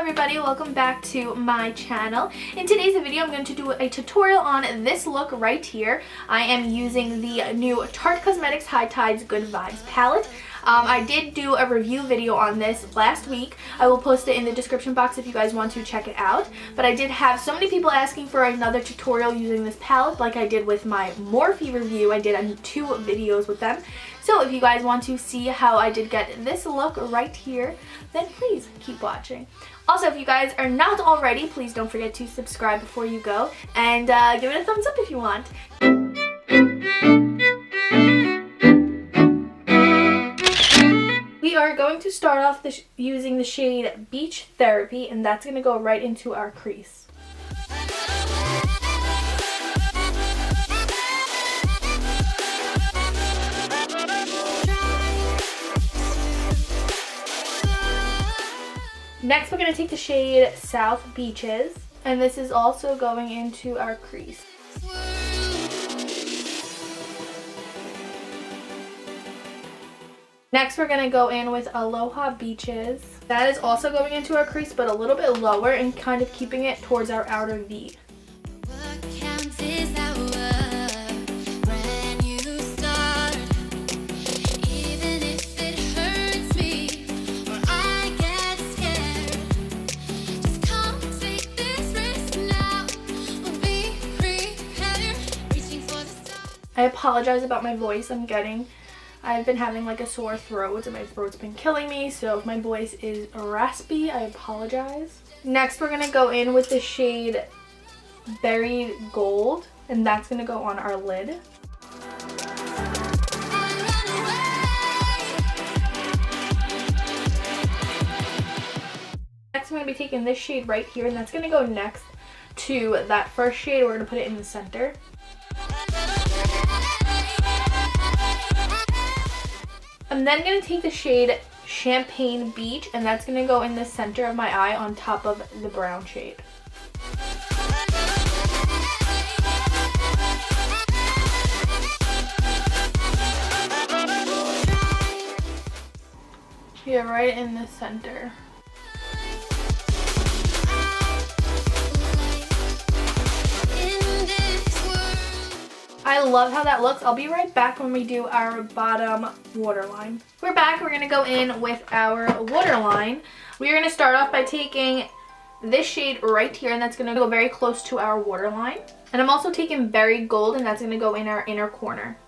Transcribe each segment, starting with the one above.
everybody, welcome back to my channel. In today's video I'm going to do a tutorial on this look right here. I am using the new Tarte Cosmetics High Tides Good Vibes palette. I did do a review video on this last week. I will post it in the description box if you guys want to check it out. But I did have so many people asking for another tutorial using this palette like I did with my Morphe review. I did 2 videos with them. So if you guys want to see how I did get this look right here, then please keep watching. Also, if you guys are not already, please don't forget to subscribe before you go and give it a thumbs up if you want. We are going to start off using the shade Beach Therapy, and that's going to go right into our crease. Next, we're going to take the shade South Beaches, and this is also going into our crease. Next, we're going to go in with Aloha Beaches. That is also going into our crease, but a little bit lower and kind of keeping it towards our outer V. I apologize about my voice. I've been having like a sore throat and my throat's been killing me, so if my voice is raspy, I apologize. Next, we're going to go in with the shade Buried Gold, and that's going to go on our lid. Next, I'm going to be taking this shade right here, and that's going to go next to that first shade. We're going to put it in the center. I'm then going to take the shade Champagne Beach, and that's going to go in the center of my eye on top of the brown shade. Yeah, right in the center. I love how that looks. I'll be right back when we do our bottom waterline. We're back. We're going to go in with our waterline. We're going to start off by taking this shade right here, and that's going to go very close to our waterline. And I'm also taking Buried Gold, and that's going to go in our inner corner.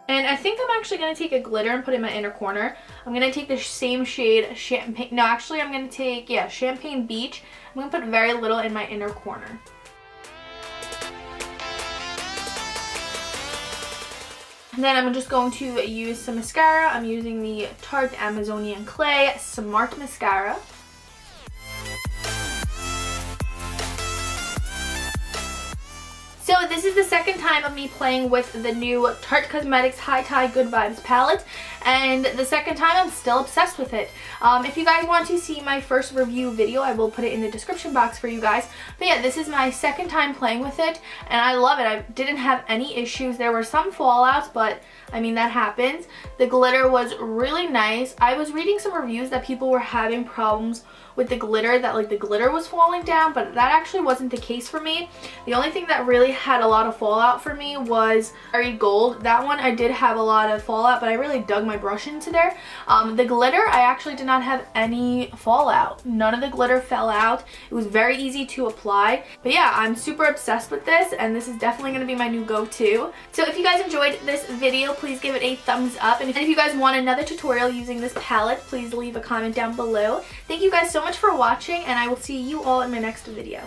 And I think I'm actually going to take a glitter and put it in my inner corner. I'm going to take the same shade Champagne. No, actually I'm going to take, Champagne Beach. I'm going to put very little in my inner corner. And then I'm just going to use some mascara. I'm using the Tarte Amazonian Clay Smart Mascara. So this is the second time of me playing with the new Tarte Cosmetics High Tide Good Vibes palette, and the second time I'm still obsessed with it. If you guys want to see my first review video, I will put it in the description box for you guys. But yeah, this is my second time playing with it, and I love it. I didn't have any issues. There were some fallouts, but I mean, that happens. The glitter was really nice. I was reading some reviews that people were having problems with the glitter, that like the glitter was falling down, but that actually wasn't the case for me. The only thing that really had a lot of fallout for me was Buried Gold. That one I did have a lot of fallout, but I really dug my brush into there. The glitter, I actually did not have any fallout. None of the glitter fell out. It was very easy to apply. But yeah, I'm super obsessed with this, and this is definitely going to be my new go-to. So if you guys enjoyed this video, please give it a thumbs up. And if you guys want another tutorial using this palette, please leave a comment down below. Thank you guys so much for watching, and I will see you all in my next video.